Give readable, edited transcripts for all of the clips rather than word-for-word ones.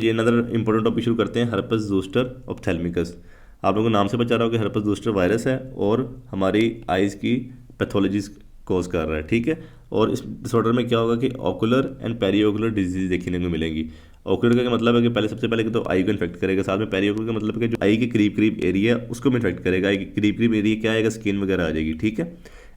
ये another important topic शुरू करते हैं, हर्पस जोस्टर ऑप्थेल्मिकस। आप लोगों को नाम से बता रहा हो कि हर्पस जोस्टर वायरस है और हमारी आइज़ की पैथोलॉजीज कॉज कर रहा है, ठीक है। और इस डिसऑर्डर में क्या होगा कि ऑकुलर एंड पेरीओकुलर डिजीज देखने को मिलेंगी। ऑकुलर का क्या मतलब है कि पहले सबसे पहले तो आई को इन्फेक्ट करेगा, साथ में पेरीओकुलर का मतलब है कि जो आई के करीब करीब एरिया उसको भी इन्फेक्ट करेगा। आई के करीब करीब एरिया क्या आएगा, स्किन वगैरह आ जाएगी, ठीक है।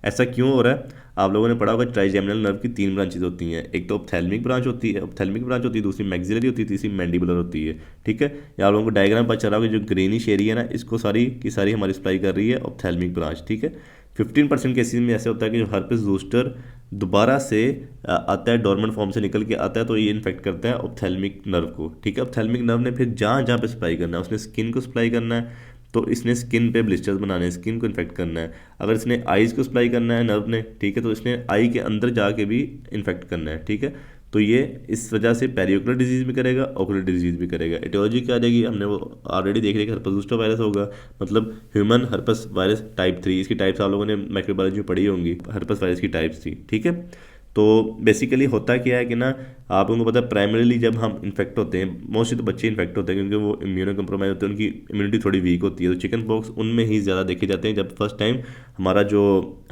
ऐसा क्यों हो रहा है? आप लोगों ने पढ़ा होगा ट्राइजेमिनल नर्व की 3 ब्रांचेज होती हैं। एक तो ऑप्थेल्मिक ब्रांच होती है, दूसरी मैक्सिलरी होती है, तीसरी मैंडिबुलर होती है, ठीक है। या आप लोगों को डायग्राम पता चला होगा, जो ग्रीनिश एरिया है ना, इसको सारी की सारी हमारी सप्लाई कर रही है ऑप्थेल्मिक ब्रांच, ठीक है। 15% केसेज में ऐसे होता है कि जो हर्पिस जोस्टर दोबारा से आता है, डोरमेंट फॉर्म से निकल के आता है, तो ये इन्फेक्ट करता है ऑप्थेल्मिक नर्व को, ठीक है। ऑप्थेल्मिक नर्व ने फिर जहाँ जहाँ पे सप्लाई करना है, उसने स्किन को सप्लाई करना है, तो इसने स्किन पे ब्लिस्टर्स बनाने हैं, स्किन को इन्फेक्ट करना है। अगर इसने आइज़ को सप्लाई करना है नर्व ने, ठीक है, तो इसने आई के अंदर जाके भी इन्फेक्ट करना है, ठीक है। तो ये इस वजह से पेरियोकुलर डिजीज़ भी करेगा, ओकुलर डिजीज़ भी करेगा। एटियोलॉजी क्या आ जाएगी, हमने वो ऑलरेडी देख लिया कि हर्पस जोस्टर वायरस होगा, मतलब ह्यूमन हर्पस वायरस टाइप 3। इसकी टाइप्स आप लोगों ने माइक्रोबायोलॉजी में पढ़ी होंगी, हर्पस वायरस की टाइप्स थी, ठीक है। तो बेसिकली होता क्या है कि ना, आप लोगों को पता है प्राइमरीली जब हम इन्फेक्ट होते हैं, मोस्टली तो बच्चे इन्फेक्ट होते हैं क्योंकि वो इम्यूनो कम्प्रोमाइज होते हैं, उनकी इम्यूनिटी थोड़ी वीक होती है, तो चिकन पॉक्स उनमें ही ज़्यादा देखे जाते हैं जब फर्स्ट टाइम हमारा जो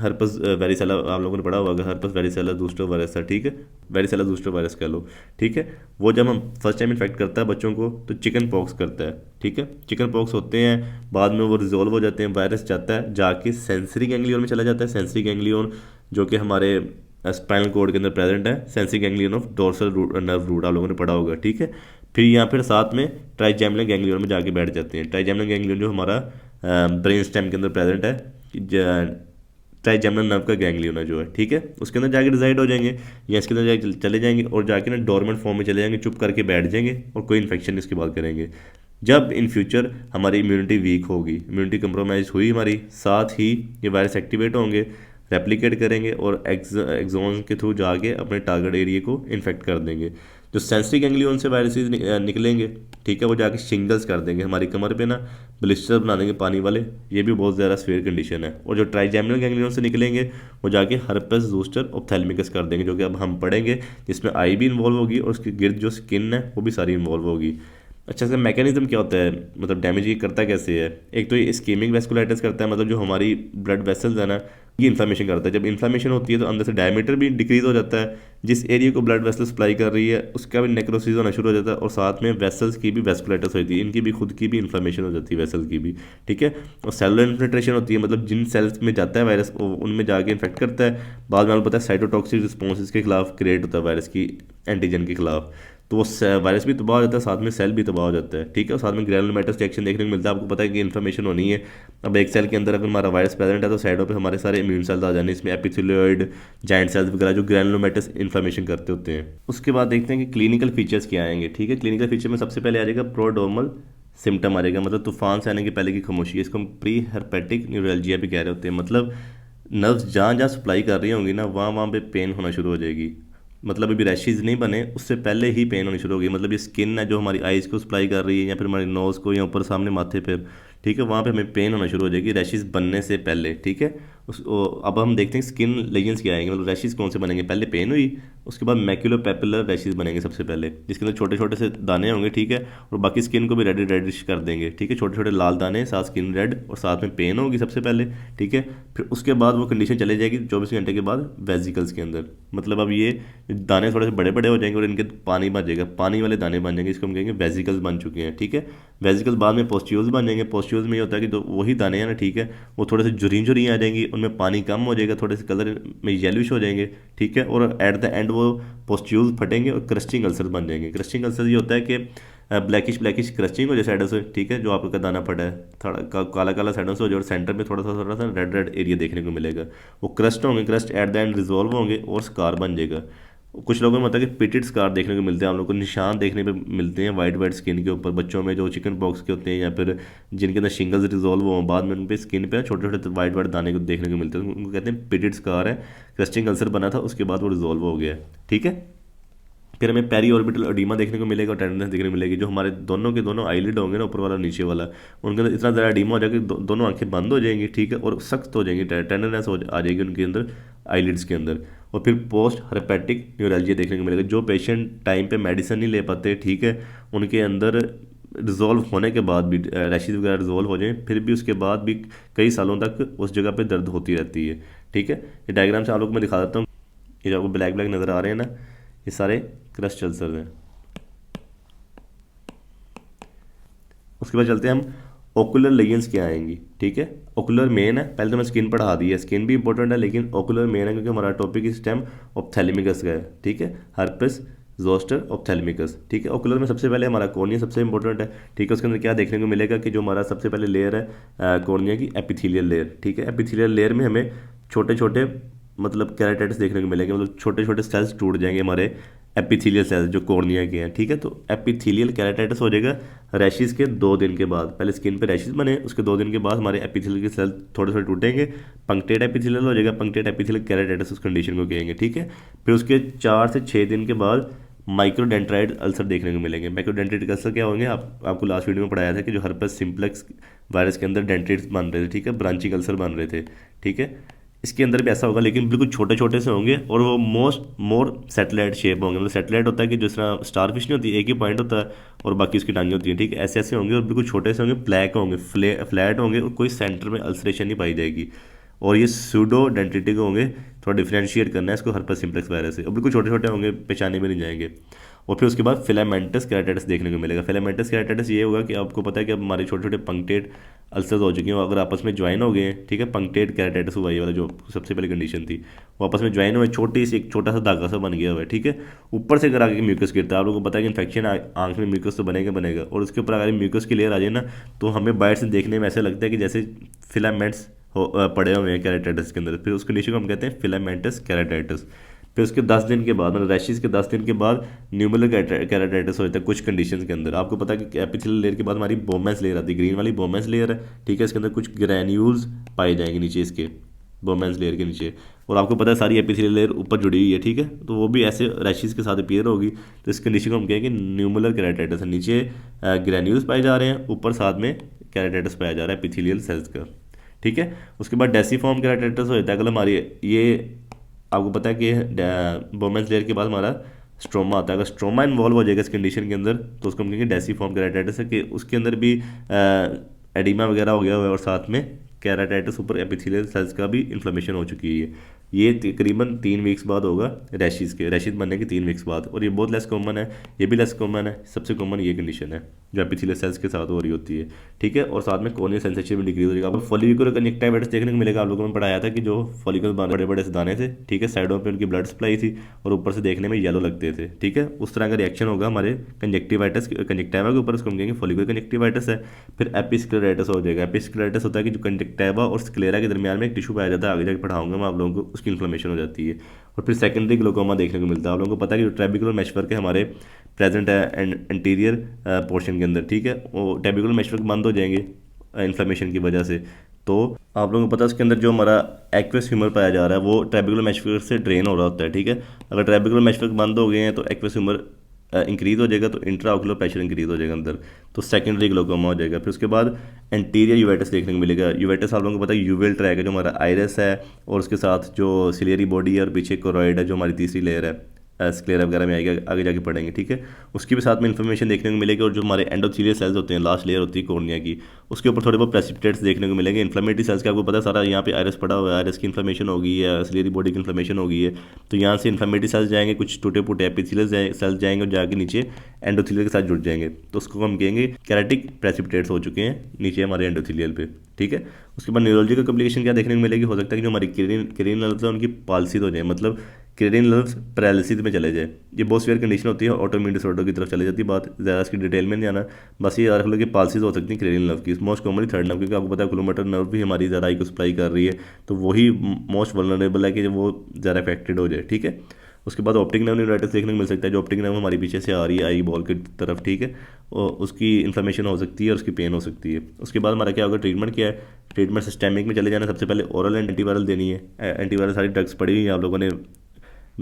हर्पस वेरिसेला, आप लोगों ने पढ़ा होगा, हर्पस वेरिसेला जोस्टर वायरस था, ठीक है, वेरिसेला जोस्टर वायरस कह लो, ठीक है। वो जब हम फर्स्ट टाइम इन्फेक्ट करता है बच्चों को तो चिकन पॉक्स करता है, ठीक है। चिकन पॉक्स होते हैं, बाद में वो रिजोल्व हो जाते हैं, वायरस जाता है जाके सेंसरी गैंग्लियन में चला जाता है। सेंसरी गैंग्लियन जो कि हमारे स्पाइनल कोड के अंदर प्रेजेंट है, sensory ganglion of dorsal nerve root, आप लोगों ने पढ़ा होगा, ठीक है। फिर यहाँ फिर साथ में ट्राइजेमिनल गैंग्लियन में जाके बैठ जाते हैं। ट्राइजेमिनल गैंग्लियन जो हमारा ब्रेन स्टेम के अंदर प्रेजेंट है, ट्राइजेमिनल नर्व का गैंग्लियन है जो है, ठीक है, उसके अंदर जाके डिसाइड हो जाएंगे या इसके अंदर जाके चले जाएंगे और जाके ना डोरमेंट फॉर्म में चले जाएंगे, चुप करके बैठ जाएंगे और कोई इन्फेक्शन इसके बाद करेंगे। जब इन फ्यूचर हमारी इम्यूनिटी वीक होगी, इम्यूनिटी कंप्रोमाइज हुई हमारी, साथ ही ये वायरस एक्टिवेट होंगे, रेप्लिकेट करेंगे और एक्सोन के थ्रू जाके अपने टारगेट एरिया को इन्फेक्ट कर देंगे। जो सेंसरी गैंग्लियन से वायरसेस निकलेंगे, ठीक है, वो जाके शिंगल्स कर देंगे हमारी कमर पे ना, ब्लिस्टर बना देंगे पानी वाले। ये भी बहुत ज़्यादा सीवियर कंडीशन है। और जो ट्राइजेमिनल गैंग्लियन से निकलेंगे वो जाके हर्पस जोस्टर ऑप्थेल्मिकस कर देंगे, जो कि अब हम पढ़ेंगे, जिसमें आई भी इन्वॉल्व होगी और उसके गिर्द जो स्किन है वो भी सारी इन्वॉल्व होगी। अच्छा, इसका मैकेनिज्म क्या होता है, मतलब डैमेज ये करता कैसे है? एक तो ये इस्कीमिक वेस्कुलाइटिस करता है, मतलब जो हमारी ब्लड वेसल्स है ना, ये इन्फ्लामेशन करता है। जब इन्फ्लामेशन होती है तो अंदर से डायमीटर भी डिक्रीज हो जाता है, जिस एरिया को ब्लड वेसल सप्लाई कर रही है उसका भी नेक्रोसिस होना शुरू हो जाता है, और साथ में वेसल्स की भी वेस्कुलाइटिस होती है, इनकी भी खुद की भी इन्फ्लामेशन हो जाती है वेसल्स की भी, ठीक है। और सेलुलर इन्फिल्ट्रेशन होती है, मतलब जिन सेल्स में जाता है वायरस उनमें जाके इन्फेक्ट करता है। बाद में आपको पता है साइटोटॉक्सिक रिस्पॉन्स के खिलाफ क्रिएट होता है वायरस की, एंटीजन के खिलाफ, तो वो वायरस भी तबाह हो जाता है, साथ में सेल भी तबाह हो जाता है, ठीक है। और साथ में ग्रैनुलोमेटस रिएक्शन देखने को मिलता है। आपको पता है कि इन्फ्लेमेशन होनी है, अब एक सेल के अंदर अगर हमारा वायरस प्रेजेंट है तो साइडों पे हमारे सारे इम्यून सेल्स आ जाने, इसमें एपिथेलियोइड, जाइंट सेल्स वगैरह जो ग्रैनुलोमेटस इन्फ्लेमेशन करते होते हैं। उसके बाद देखते हैं कि क्लिनिकल फीचर्स क्या आएंगे, ठीक है। क्लिनिकल फीचर में सबसे पहले आ जाएगा प्रोड्रोमल सिम्टम आ जाएगा, मतलब तूफान से आने के पहले की खामोशी, इसको हम प्री हर्पेटिक न्यूरल्जिया भी कह रहे होते हैं। मतलब नर्व्स जहाँ जहाँ सप्लाई कर रही होंगी ना, वहाँ वहाँ पे पेन होना शुरू हो जाएगी। मतलब अभी रैशेज नहीं बने उससे पहले ही पेन होनी शुरू होगी, मतलब ये स्किन है जो हमारी आइज़ को सप्लाई कर रही है या फिर हमारी नोज़ को या ऊपर सामने माथे पे, ठीक है, वहाँ पे हमें पेन होना शुरू हो जाएगी रैशेज बनने से पहले, ठीक है। अब हम देखते हैं स्किन लेजेंस क्या आएंगे, मतलब रैशेज कौन से बनेंगे। पहले पेन हुई, उसके बाद मैक्यूलोपेपुलर रैशेज बनेंगे सबसे पहले, जिसके अंदर छोटे छोटे से दाने होंगे, ठीक है, और बाकी स्किन को भी रेडिश कर देंगे, ठीक है, छोटे छोटे लाल दाने, साथ स्किन रेड और साथ में पेन होगी सबसे पहले, ठीक है। फिर उसके बाद वो कंडीशन चली जाएगी 24 घंटे के बाद वेजिकल्स के अंदर, मतलब अब ये दाने थोड़े से बड़े बड़े हो जाएंगे और इनके पानी बन जाएगा, पानी वाले दाने बन जाएंगे, इसको हम कहेंगे वेजिकल्स बन चुके हैं, ठीक है। वेजिकल्स बाद में पोस्ट्यूल्स बन जाएंगे। पोस्ट्यूल्स में ये होता है कि तो वही दाने हैं ना, ठीक है, वो थोड़े से जुरी जुरी आ जाएंगी, उनमें पानी कम हो जाएगा, थोड़े से कलर में येलोइश हो जाएंगे, ठीक है। और एट द एंड वो पोस्ट्यूल्स फटेंगे और क्रस्टिंग अल्सर बन जाएंगे। क्रस्टिंग अल्सर ये होता है कि ब्लैकिश ब्लैकिश क्रस्टिंग हो जाए साइडों से, ठीक है, जो आपका दाना फटा है थोड़ा काला काला साइडों से हो जाए और सेंटर में थोड़ा सा रेड रेड एरिया देखने को मिलेगा। वो क्रस्ट होंगे, crust at the end resolve होंगे और स्कार बन जाएगा। कुछ लोगों में होता है कि पिटेड स्कार देखने को मिलते हैं, हम लोग को निशान देखने पे मिलते हैं वाइट वाइट स्किन के ऊपर, बच्चों में जो चिकन पॉक्स के होते हैं या फिर जिनके अंदर शिंगल्स रिजॉल्व हो, बाद में उन पे स्किन पे छोटे छोटे वाइट वाइट दाने को देखने को मिलते हैं, उनको कहते हैं पिटेड स्कार है। क्रस्टिंग अल्सर बना था, उसके बाद वो रिजॉल्व हो गया, ठीक है। फिर हमें पेरी ऑर्बिटल एडिमा देखने को मिलेगा और टेंडनेस देखने को मिलेगी, जो हमारे दोनों के दोनों आईलिड होंगे ना, ऊपर वाला नीचे वाला, उनके अंदर इतना ज़्यादा एडिमा हो जाएगा कि दोनों आंखें बंद हो जाएंगी, ठीक है, और सख्त हो जाएंगी, टेंडनेस आ जाएगी उनके अंदर, आईलिड्स के अंदर। और फिर पोस्ट हर्पेटिक न्यूरल्जिया देखने को मिलेगा। जो पेशेंट टाइम पे मेडिसिन नहीं ले पाते, ठीक है, उनके अंदर रिजॉल्व होने के बाद भी रैशेज वगैरह रिजॉल्व हो जाए, फिर भी उसके बाद भी कई सालों तक उस जगह पे दर्द होती रहती है। ठीक है, ये डायग्राम से आप लोग को मैं दिखा देता हूँ। ये जो आपको ब्लैक ब्लैक नज़र आ रहे हैं ना, ये सारे क्रस्ट अल्सर हैं। उसके बाद चलते हैं हम ओकुलर लेजेंस क्या आएंगी। ठीक है, ओकुलर मेन है, पहले तो मैं स्किन पढ़ा दी है, स्किन भी इंपॉर्टेंट है, लेकिन ओकुलर मेन है क्योंकि हमारा टॉपिक इस टाइम ऑप्थेल्मिकस का है। ठीक है, हर्पेस जोस्टर ऑप्थेल्मिकस। ठीक है, ओकुलर में सबसे पहले हमारा कॉर्निया सबसे इंपॉर्टेंट है। ठीक है, उसके अंदर क्या देखने को मिलेगा कि जो हमारा सबसे पहले लेयर है कॉर्निया की, एपिथेलियल लेयर। ठीक है, एपिथेलियल लेयर में हमें छोटे छोटे मतलब कैराटाइड्स देखने को मिलेंगे, मतलब छोटे छोटे सेल्स टूट जाएंगे हमारे एपिथेलियल सेल्स जो कॉर्निया के हैं। ठीक है, तो एपिथेलियल कैराटाइटिस हो जाएगा रैशेज के 2 दिन के बाद। पहले स्किन पे रैशेज बने, उसके 2 दिन के बाद हमारे एपिथेलियल के सेल थोड़े थोड़े टूटेंगे, पंक्टेड एपिथेलियल हो जाएगा। पंक्टेड एपिथेलियल कैराटाइटिस उस कंडीशन को कहेंगे। ठीक है, फिर उसके 4 से 6 दिन के बाद माइक्रोडेंट्राइड अल्सर देखने को मिलेंगे। माइक्रोडेंट्राइड अल्सर क्या होंगे, आपको लास्ट वीडियो में पढ़ाया था कि जो हर्पेस सिम्प्लेक्स वायरस के अंदर डेंट्राइड्स बन रहे थे। ठीक है, ब्रांचिंग अल्सर बन रहे थे। ठीक है, इसके अंदर भी ऐसा होगा, लेकिन बिल्कुल छोटे छोटे से होंगे और वो मोर सैटेलाइट शेप होंगे। मतलब सैटेलाइट होता है कि जिस तरह स्टार फिश नहीं होती, एक ही पॉइंट होता है और बाकी उसकी टांगें होती हैं। ठीक है, ऐसे ऐसे होंगे और बिल्कुल छोटे से होंगे, ब्लैक होंगे, फ्लैट होंगे और कोई सेंटर में अल्सरेशन नहीं पाई जाएगी। और ये सूडो डेंटिटिक होंगे, थोड़ा डिफ्रेंशिएट करना है इसको हर्पेस सिम्प्लेक्स वायरस से। और बिल्कुल छोटे छोटे होंगे, पहचाने में नहीं जाएंगे। और फिर उसके बाद फिलामेंटस कैराटाइटिस देखने को मिलेगा। फिलामेंटस कैराटाइटिस ये होगा कि आपको पता है कि अब हमारे छोटे छोटे पंक्टेड अल्सर्स हो चुके हैं, अगर आपस में ज्वाइन हो गए हैं। ठीक है, पंक्टेड कैराटाइटिस हुआ, ये वाला जो सबसे पहले कंडीशन थी, वो आपस में ज्वाइन हुए, छोटी सी एक छोटा सा धागा सा बन गया हुआ है। ठीक है, ऊपर से अगर आगे म्यूकस गिरता है, आप लोगों को पता है कि इन्फेक्शन आंख में म्यूकस तो बनेगा बनेगा, और उसके ऊपर अगर म्यूकस की लेयर आ जाए ना, तो हमें बाहर से देखने में ऐसा लगता है कि जैसे फिलामेंट्स पड़े हुए हैं कैराटाइटिस के अंदर। फिर उस कंडीशन को हम कहते हैं फिलामेंटस कैराटाइटिस। फिर उसके 10 दिन के बाद, मतलब रैशेज के 10 दिन के बाद न्यूमुलर कैराटाइटिस हो जाता है कुछ कंडीशंस के अंदर। आपको पता है कि एपिथेलियल लेयर के बाद हमारी बोमेंस लेयर आती है, ग्रीन वाली बोमेंस लेयर है। ठीक है, इसके अंदर कुछ ग्रैन्यूल्स पाए जाएंगे नीचे इसके, बोमेंस लेयर के नीचे। और आपको पता है सारी एपिथेलियल लेयर ऊपर जुड़ी हुई है। ठीक है, तो वो भी ऐसे रैशेज के साथ अपीयर होगी। तो इस कंडीशन को हम कहेंगे न्यूमुलर कैराटाइटिस है। नीचे ग्रैन्यूल्स पाए जा रहे हैं, ऊपर साथ में कैराटाइटिस पाया जा रहा है एपिथेलियल सेल्स का। ठीक है, उसके बाद डेसिफॉर्म कैराटाइटिस हो जाता है। अगर हमारी ये आपको पता है कि बोमेंस लेयर के बाद हमारा स्ट्रोमा आता है। अगर स्ट्रोमा इन्वॉल्व हो जाएगा इस कंडीशन के अंदर, तो उसको हम कहेंगे डेसिफॉर्म कैराटाइटिस है, कि उसके अंदर भी एडिमा वगैरह हो गया हुआ है और साथ में कैराटाइटिस, ऊपर एपिथेलियल सेल्स का भी इन्फ्लेमेशन हो चुकी है। ये तकरीबन 3 वीक्स बाद होगा रैशेज बनने के 3 वीक्स बाद, और ये बहुत लेस कॉमन है, ये भी लेस कॉमन है। सबसे कॉमन ये कंडीशन है जो एपिथेलियल सेल्स के साथ हो रही होती है। ठीक है, और साथ में कॉर्नियल सेंसेशन भी डिक्रीज हो जाएगा। अब फॉलिकुलर कंजक्टिवाइटिस देखने को मिलेगा। आप लोगों ने पढ़ाया था कि जो फॉलिकल बड़े बड़े से दाने थे, ठीक है, साइडों पे उनकी ब्लड सप्लाई थी और ऊपर से देखने में येलो लगते थे। ठीक है, उस तरह का रिएक्शन होगा हमारे कंजक्टिवाइटिस, कंजक्टिवा के ऊपर, उसको हम कहेंगे फॉलिकुलर कंजक्टिवाइटिस है। फिर एपिस्क्लेराइटिस हो जाएगा। एपिस्क्लेराइटिस होता है कि जो कंजक्टिवा और स्क्लेरा के दरमियान में एक टिश्यू पाया जाता है, आगे जाकर पढ़ाऊंगा मैं आप लोगों को, उसकी इन्फ्लेमेशन हो जाती है। और फिर सेकेंडरी ग्लोकोमा देखने को मिलता है। आप लोगों को पता है कि जो ट्रेबिकुलर मेशवर्क है हमारे प्रेजेंट है एंटीरियर पोर्शन के अंदर। ठीक है, वो ट्रेबिकुलर मेशवर्क बंद हो जाएंगे इन्फ्लेमेशन की वजह से। तो आप लोगों को पता है उसके अंदर जो हमारा एक्वस ह्यूमर पाया जा रहा है वो ट्रेबिकुलर मेशवर्क से ड्रेन हो रहा होता है। ठीक है, अगर ट्रेबिकुलर मेशवर्क बंद हो गए हैं तो एक्वस ह्यूमर इंक्रीज हो जाएगा, तो इंट्राओकुलर प्रेशर इंक्रीज हो जाएगा अंदर, तो सेकेंडरी ग्लोकोमा हो जाएगा। फिर उसके बाद एंटीरियर यूवेटस देखने को मिलेगा। यूवेटस आप लोगों को पता है यूवेल ट्रैक है जो हमारा आइरस है, और उसके साथ जो सिलियरी बॉडी है और पीछे कोरॉइड है जो हमारी तीसरी लेयर है, स्क्लेरा वगैरह में आएगा, आगे जाके पढ़ेंगे। ठीक है, उसकी भी साथ में इन्फॉर्मेशन देखने को मिलेगी। और जो हमारे एंडोथेलियल सेल्स होते हैं, लास्ट लेयर होती है कॉर्निया की, उसके ऊपर थोड़े बहुत प्रेसिपिटेट्स देखने को मिलेंगे। इन्फ्लेमेटरी सेल्स का आपको पता है सारा यहाँ पे आयरस पड़ा हुआ है, आयरस की इन्फ्लेमेशन हो गई है, सिलियरी बॉडी की इन्फ्लेमेशन हो गई है, तो यहाँ से इन्फ्लेमेटरी सेल्स जाएंगे, कुछ टूटे फूटे एपिथेलियल सेल्स जाएंगे और जाके नीचे एंडोथेलियल के साथ जुड़ जाएंगे, तो उसको हम कहेंगे कैरेटिक प्रेसिपिटेट्स हो चुके हैं नीचे हमारे एंडोथेलियल पे। ठीक है, उसके बाद न्यूरोलॉजिकल कॉम्प्लिकेशन क्या देखने को मिलेगी, हो सकता है कि जो हमारी क्रेनियल नर्व्स है उनकी पाल्सीज हो जाए, मतलब क्रेनियल नर्व्स पैरालिसिस में चले जाए। ये बहुत सीवियर कंडीशन होती है, ऑटोइम्यून डिसऑर्डर की तरफ चले जाती है बात, ज़्यादा इसकी डिटेल में नहीं आना, बस ये याद रख लो कि पाल्सीज हो सकती है क्रेनियल नर्व की। मोस्ट कॉमनली थर्ड नर्व, क्योंकि आपको पता है क्लोमोटर नर्व भी हमारी ज़्यादा आई को सप्लाई कर रही है, तो वही मोस्ट वल्नरेबल है कि वो ज़्यादा अफेक्टेड हो जाए। ठीक है, उसके बाद ऑप्टिक नर्व न्यूराइटिस देखने को मिल सकता है, जो ऑप्टिक नर्व हमारी पीछे से आ रही है आई बॉल की तरफ। ठीक है, और उसकी इन्फ्लेमेशन हो सकती है और उसकी पेन हो सकती है। उसके बाद हमारा क्या होगा, ट्रीटमेंट क्या है, ट्रीटमेंट सिस्टेमिक में चले जाना। सबसे पहले ओरल एंटीवायरल देनी है, एंटीवायरल सारी ड्रग्स पड़ी हुई हैं आप लोगों ने,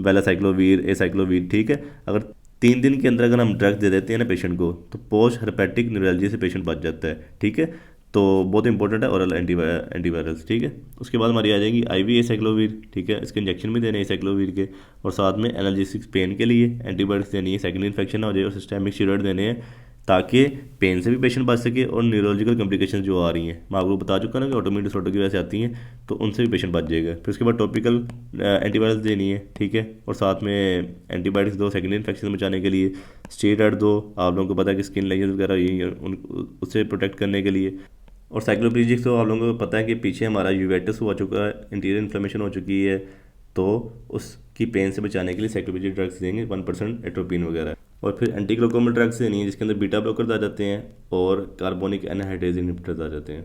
वेलासाइक्लोवीर, एसाइक्लोवीर। ठीक है, अगर 3 दिन के अंदर अगर हम ड्रग्स दे देते हैं ना पेशेंट को, तो पोस्ट हर्पेटिक न्यूरल्जिया से पेशेंट बच जाता है। ठीक है, तो बहुत इंपॉर्टेंट है ओरल एंटीवायरल्स, ठीक है। उसके बाद हमारी आ जाएंगी IV एसाइक्लोवीर, ठीक है। इसके इंजेक्शन भी देने हैं एसाइक्लोवीर के, और साथ में एनाल्जेसिक्स पेन के लिए एंटीबायोटिक्स देनी है, सेकेंडरी इन्फेक्शन ना हो जाए, और सिस्टेमिक स्टीरॉयड देने हैं ताकि पेन से भी पेशेंट बच सके, और न्यूरोलॉजिकल कॉम्प्लिकेशन जो आ रही हैं मैं आपको बता चुका ना कि ऑटोइम्यून डिसऑर्डर की वजह से आती हैं, तो उनसे भी पेशेंट बच जाएगा। फिर उसके बाद टॉपिकल एंटीवायरस देनी है, ठीक है, और साथ में एंटीबायोटिक्स दो सेकेंडरी इन्फेक्शन से बचाने के लिए, स्टेरॉयड दो, आप लोगों को पता है कि स्किन लेजर वगैरह यही है उससे प्रोटेक्ट करने के लिए। और साइक्लोप्रीजिक्स तो आप लोगों को पता है कि पीछे हमारा यूवेटिस हो चुका है, इंटीरियर इन्फ्लेमेशन हो चुकी है, तो उसकी पेन से बचाने के लिए साइक्लोप्रीजिक ड्रग्स देंगे 1% एट्रोपिन वगैरह। और फिर एंटी ग्लूकोमल ड्रग्स देनी है जिसके अंदर बीटा ब्लॉकर्स आ जाते हैं और कार्बोनिक एनहाइड्रेज इनहिबिटर्स आ जाते हैं।